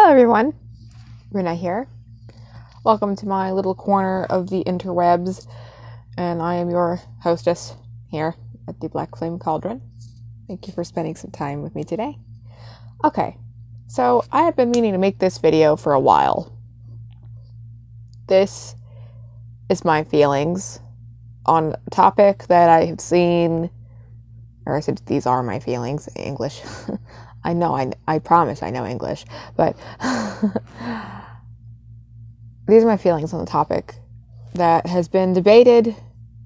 Hello everyone, Rena here. Welcome to my little corner of the interwebs, and I am your hostess here at the Black Flame Cauldron. Thank you for spending some time with me today. Okay, so I have been meaning to make this video for a while. This is my feelings on a topic that I have seen, or I said these are my feelings, English. I promise I know English, but these are my feelings on the topic that has been debated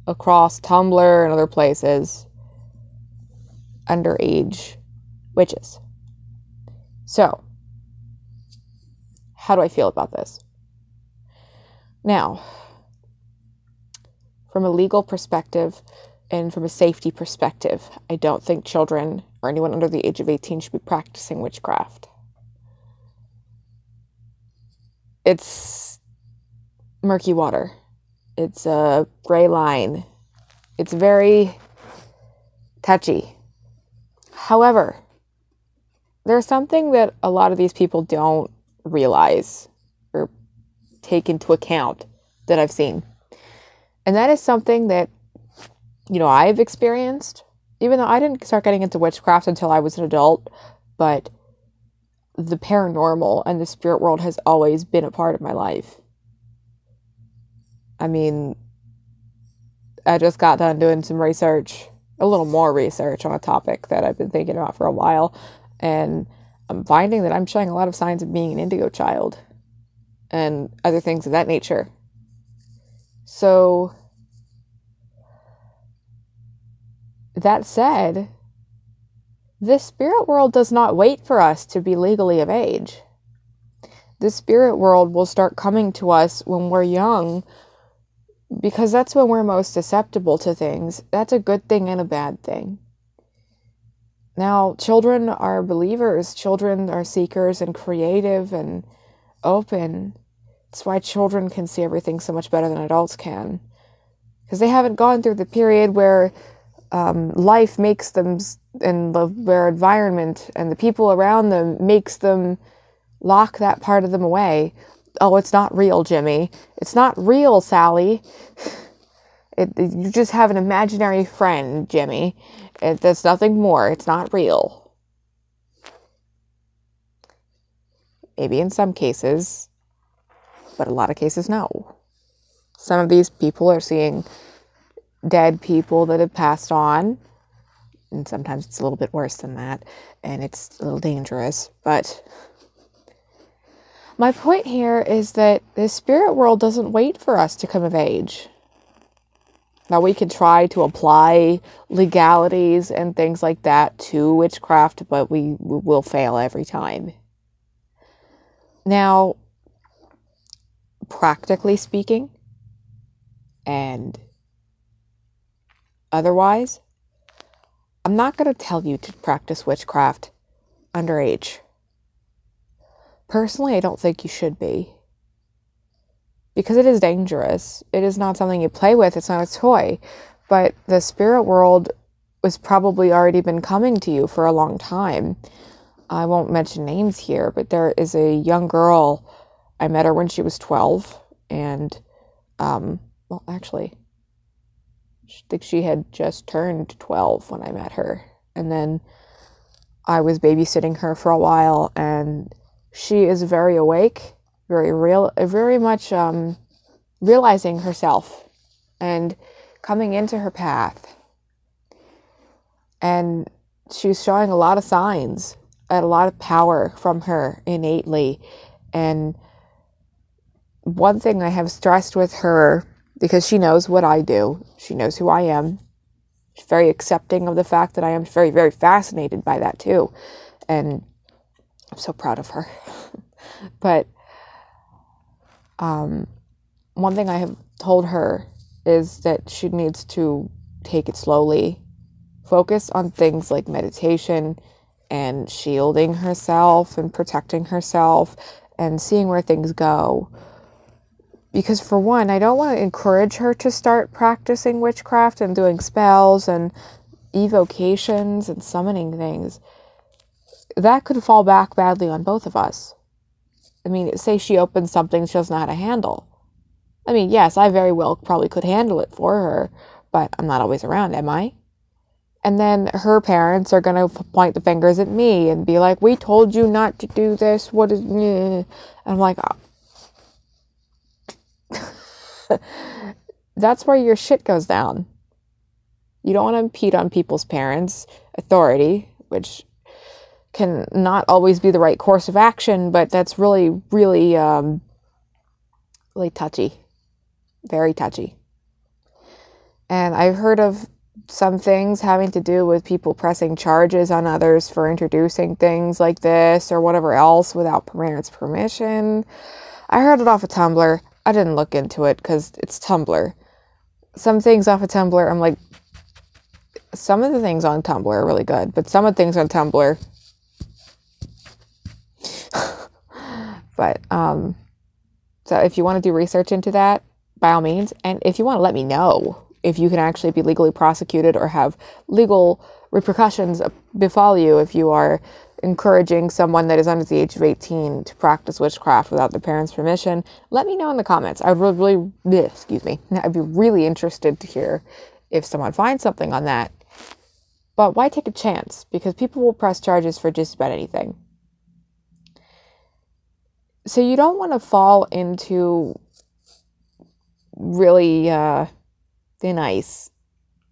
across Tumblr and other places. Underage witches. So, how do I feel about this? Now, from a legal perspective and from a safety perspective, I don't think children or anyone under the age of 18 should be practicing witchcraft. It's murky water. It's a gray line. It's very touchy. However, there's something that a lot of these people don't realize or take into account that I've seen. And that is something that, I've experienced. Even though I didn't start getting into witchcraft until I was an adult, but the paranormal and the spirit world has always been a part of my life. I mean, I just got done doing some research, a little more research on a topic that I've been thinking about for a while, and I'm finding that I'm showing a lot of signs of being an indigo child and other things of that nature. So, that said, the spirit world does not wait for us to be legally of age. The spirit world will start coming to us when we're young, because that's when we're most susceptible to things. That's a good thing and a bad thing. Now, children are believers. Children are seekers and creative and open. That's why children can see everything so much better than adults can. Because they haven't gone through the period where life makes them, and their environment and the people around them makes them lock that part of them away. Oh, it's not real, Jimmy. It's not real, Sally. You just have an imaginary friend, Jimmy. There's nothing more. It's not real. Maybe in some cases, but a lot of cases, no. Some of these people are seeing dead people that have passed on, and sometimes it's a little bit worse than that, and it's a little dangerous, but my point here is that the spirit world doesn't wait for us to come of age. Now, we can try to apply legalities and things like that to witchcraft, but we will fail every time. Now, practically speaking, and otherwise, I'm not going to tell you to practice witchcraft underage. Personally, I don't think you should be. Because it is dangerous. It is not something you play with. It's not a toy. But the spirit world has probably already been coming to you for a long time. I won't mention names here, but there is a young girl. I met her when she was 12. And, actually, I think she had just turned 12 when I met her. And then I was babysitting her for a while, and she is very awake, very much realizing herself and coming into her path. And she's showing a lot of signs and a lot of power from her innately. And one thing I have stressed with her, because she knows what I do. She knows who I am. She's very accepting of the fact that I am. Very, very fascinated by that too. And I'm so proud of her. But one thing I have told her is that she needs to take it slowly. Focus on things like meditation and shielding herself and protecting herself and seeing where things go. Because for one, I don't want to encourage her to start practicing witchcraft and doing spells and evocations and summoning things. That could fall back badly on both of us. I mean, say she opens something she doesn't know how to handle. I mean, yes, I very well probably could handle it for her, but I'm not always around, am I? And then her parents are going to point the fingers at me and be like, we told you not to do this. What is... And I'm like, oh. That's where your shit goes down. You don't want to impede on people's parents' authority, which can not always be the right course of action, but that's really, really, really touchy. Very touchy. And I've heard of some things having to do with people pressing charges on others for introducing things like this or whatever else without parents' permission. I heard it off of Tumblr. I didn't look into it because it's Tumblr. Some things off of Tumblr, I'm like, some of the things on Tumblr are really good, but some of the things on Tumblr, but, so if you want to do research into that, by all means, and if you want to let me know if you can actually be legally prosecuted or have legal repercussions befall you if you are encouraging someone that is under the age of 18 to practice witchcraft without their parents' permission, let me know in the comments. I'd I'd be really interested to hear if someone finds something on that. But why take a chance? Because people will press charges for just about anything. So you don't want to fall into really thin ice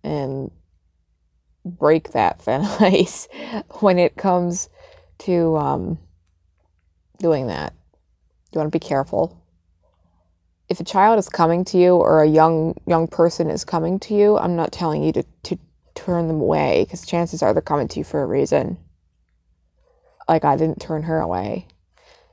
and break that thin ice when it comes to doing that. You want to be careful. If a child is coming to you or a young person is coming to you, I'm not telling you to turn them away, because chances are they're coming to you for a reason. Like, I didn't turn her away.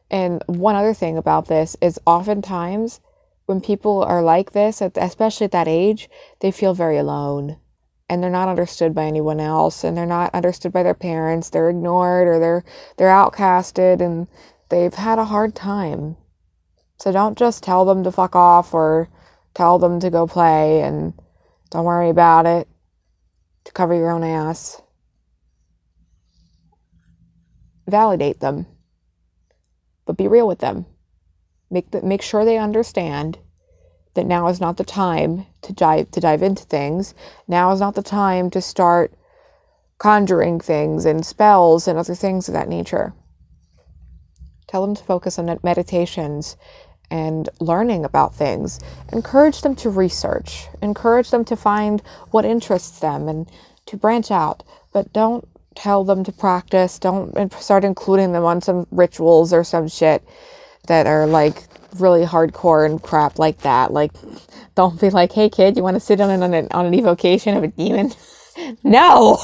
And one other thing about this is oftentimes when people are like this, especially at that age, they feel very alone. And they're not understood by anyone else. And they're not understood by their parents. They're ignored, or they're outcasted, and they've had a hard time. So don't just tell them to fuck off or tell them to go play and don't worry about it, to cover your own ass. Validate them. But be real with them. Make sure they understand that now is not the time to dive into things. Now is not the time to start conjuring things and spells and other things of that nature. Tell them to focus on meditations and learning about things. Encourage them to research. Encourage them to find what interests them and to branch out. But don't tell them to practice. Don't start including them on some rituals or some shit that are like really hardcore and crap like that. Like, don't be like, hey kid, you want to sit on an evocation of a demon? No,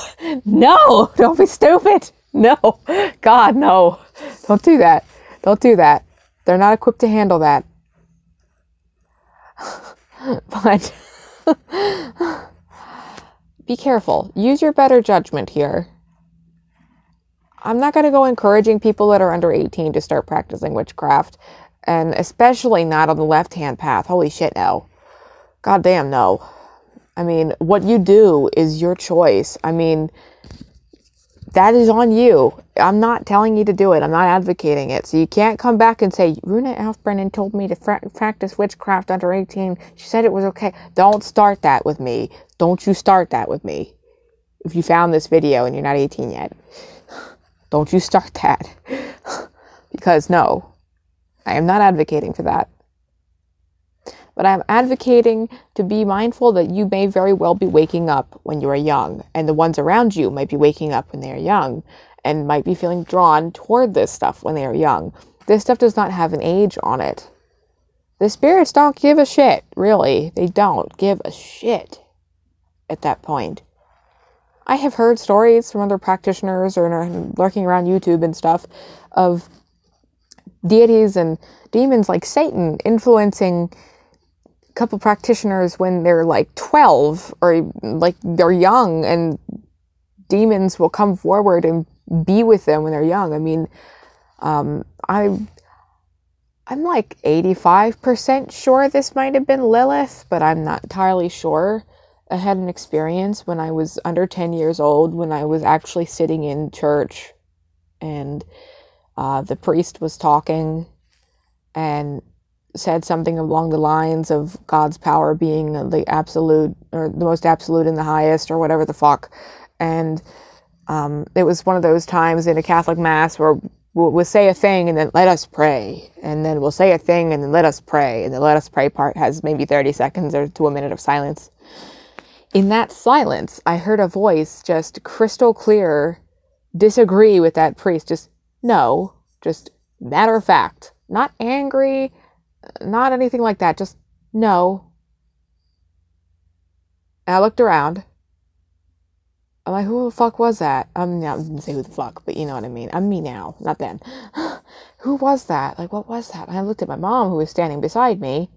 don't be stupid. No, God, no, don't do that. Don't do that. They're not equipped to handle that. But be careful. Use your better judgment here. I'm not going to go encouraging people that are under 18 to start practicing witchcraft, and especially not on the left-hand path. Holy shit, no. Goddamn, no. I mean, what you do is your choice. I mean, that is on you. I'm not telling you to do it. I'm not advocating it. So you can't come back and say, Runa Alfbrennan told me to practice witchcraft under 18. She said it was okay. Don't start that with me. Don't you start that with me. If you found this video and you're not 18 yet. Don't you start that. Because no, I am not advocating for that. But I'm advocating to be mindful that you may very well be waking up when you are young. And the ones around you might be waking up when they are young. And might be feeling drawn toward this stuff when they are young. This stuff does not have an age on it. The spirits don't give a shit, really. They don't give a shit at that point. I have heard stories from other practitioners or lurking around YouTube and stuff of deities and demons like Satan influencing a couple practitioners when they're like 12 or like they're young, and demons will come forward and be with them when they're young. I mean, I'm like 85% sure this might have been Lilith, but I'm not entirely sure. I had an experience when I was under 10 years old, when I was actually sitting in church and the priest was talking and said something along the lines of God's power being the absolute, or the most absolute and the highest, or whatever the fuck. And it was one of those times in a Catholic Mass where we'll say a thing and then let us pray. And then we'll say a thing and then let us pray. And the let us pray part has maybe 30 seconds or to a minute of silence. In that silence, I heard a voice just crystal clear disagree with that priest. Just no, just matter of fact, not angry, not anything like that. Just no. And I looked around. I'm like, who the fuck was that? I didn't say who the fuck, but you know what I mean. I'm me now, not then. Who was that? Like, what was that? And I looked at my mom, who was standing beside me,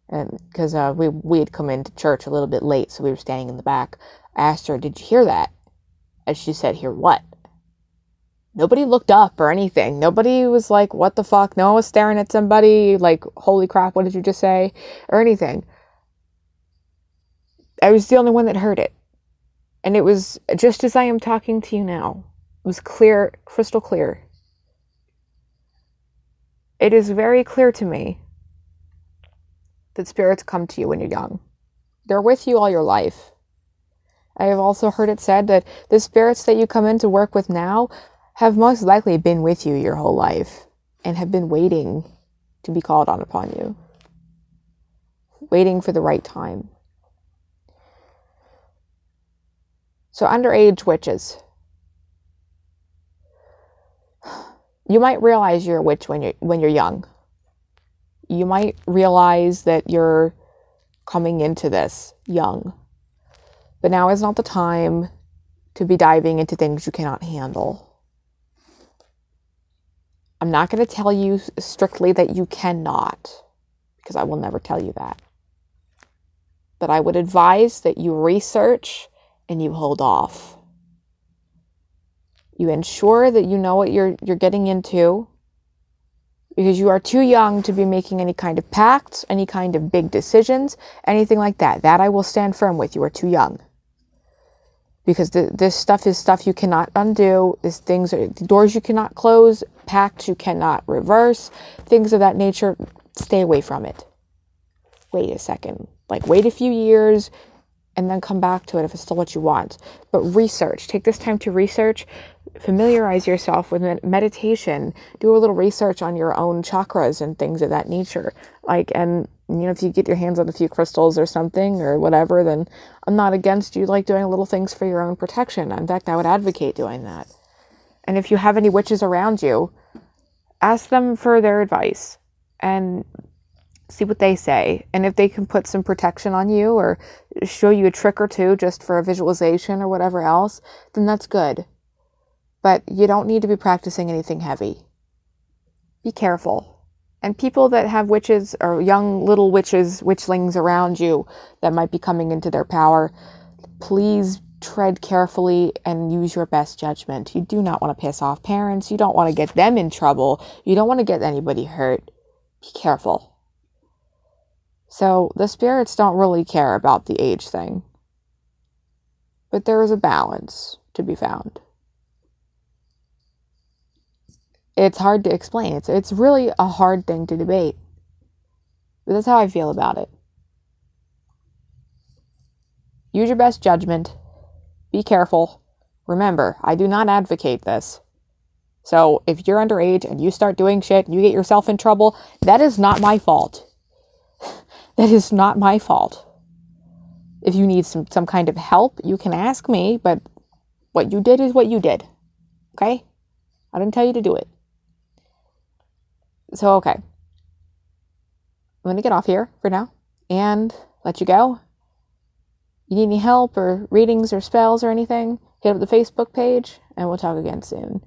and because we had come into church a little bit late, so we were standing in the back. I asked her, "Did you hear that?" And she said, "Hear what?" Nobody looked up or anything. Nobody was like, "What the fuck?" No one was staring at somebody like, "Holy crap, what did you just say?" or anything. I was the only one that heard it. And it was just as I am talking to you now. It was clear, crystal clear. It is very clear to me that spirits come to you when you're young. They're with you all your life. I have also heard it said that the spirits that you come in to work with now have most likely been with you your whole life and have been waiting to be called on upon you. Waiting for the right time. So underage witches. You might realize you're a witch when you're young. You might realize that you're coming into this young. But now is not the time to be diving into things you cannot handle. I'm not going to tell you strictly that you cannot, because I will never tell you that. But I would advise that you research and you hold off. You ensure that you know what you're getting into, because you are too young to be making any kind of pacts, any kind of big decisions, anything like that. That I will stand firm with. You are too young. Because this stuff is stuff you cannot undo. Doors you cannot close, pacts you cannot reverse, things of that nature. Stay away from it. Wait a second. Like, wait a few years and then come back to it if it's still what you want. But research. Take this time to research. Familiarize yourself with meditation. Do a little research on your own chakras and things of that nature. And if you get your hands on a few crystals or something or whatever, then I'm not against you doing little things for your own protection. In fact, I would advocate doing that. And if you have any witches around you, ask them for their advice and see what they say. And if they can put some protection on you or show you a trick or two just for a visualization or whatever else, then that's good. But you don't need to be practicing anything heavy. Be careful. And people that have witches or young little witchlings around you that might be coming into their power, please tread carefully and use your best judgment. You do not want to piss off parents. You don't want to get them in trouble. You don't want to get anybody hurt. Be careful. So the spirits don't really care about the age thing. But there is a balance to be found. It's hard to explain. It's really a hard thing to debate. But that's how I feel about it. Use your best judgment. Be careful. Remember, I do not advocate this. So if you're underage and you start doing shit and you get yourself in trouble, that is not my fault. That is not my fault. If you need some kind of help, you can ask me, but what you did is what you did. Okay? I didn't tell you to do it. So, okay. I'm going to get off here for now and let you go. You need any help or readings or spells or anything, hit up the Facebook page and we'll talk again soon.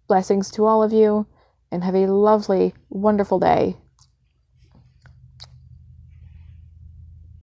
Blessings to all of you and have a lovely, wonderful day.